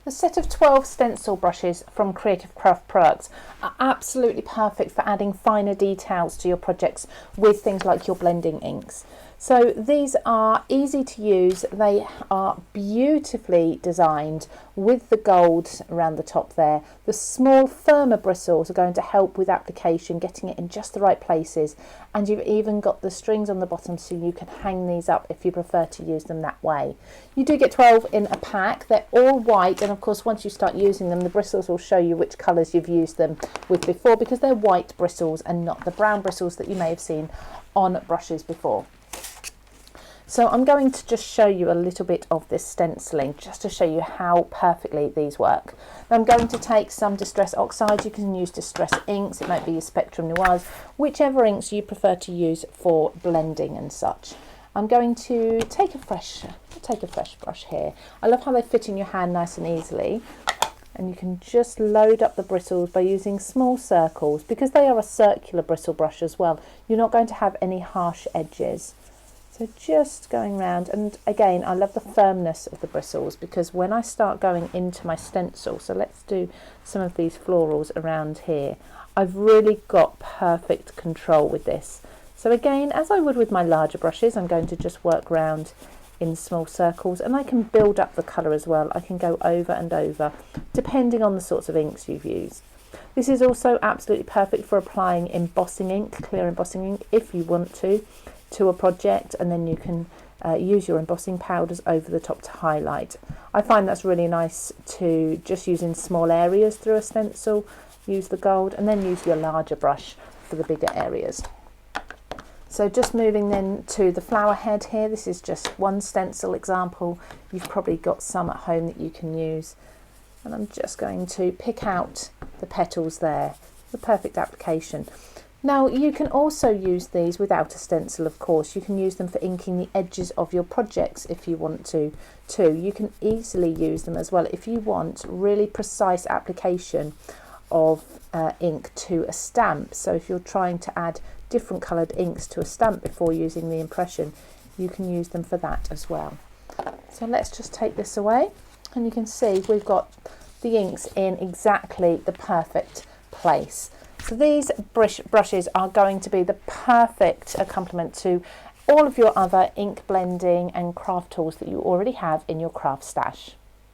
The set of 12 stencil brushes from Creative Craft Products are absolutely perfect for adding finer details to your projects with things like your blending inks. So these are easy to use, they are beautifully designed with the gold around the top there. The small firmer bristles are going to help with application, getting it in just the right places, and you've even got the strings on the bottom so you can hang these up if you prefer to use them that way. You do get 12 in a pack, they're all white, and of course once you start using them the bristles will show you which colours you've used them with before, because they're white bristles and not the brown bristles that you may have seen on brushes before. So I'm going to just show you a little bit of this stenciling just to show you how perfectly these work. Now I'm going to take some Distress Oxide. You can use Distress inks, it might be your Spectrum Noirs, whichever inks you prefer to use for blending and such. I'm going to take a fresh brush here. I love how they fit in your hand nice and easily. And you can just load up the bristles by using small circles. Because they are a circular bristle brush as well, you're not going to have any harsh edges. So just going round, and again I love the firmness of the bristles, because when I start going into my stencil, so let's do some of these florals around here, I've really got perfect control with this. So again, as I would with my larger brushes, I'm going to just work round in small circles, and I can build up the colour as well. I can go over and over depending on the sorts of inks you've used. This is also absolutely perfect for applying embossing ink, clear embossing ink, if you want to a project, and then you can use your embossing powders over the top to highlight. I find that's really nice to just use in small areas through a stencil, use the gold, and then use your larger brush for the bigger areas. So just moving then to the flower head here, this is just one stencil example. You've probably got some at home that you can use. And I'm just going to pick out the petals there, the perfect application. Now you can also use these without a stencil, of course. You can use them for inking the edges of your projects if you want to too. You can easily use them as well if you want really precise application of ink to a stamp. So if you're trying to add different coloured inks to a stamp before using the impression, you can use them for that as well. So let's just take this away, and you can see we've got the inks in exactly the perfect place. So these brushes are going to be the perfect accompaniment to all of your other ink blending and craft tools that you already have in your craft stash.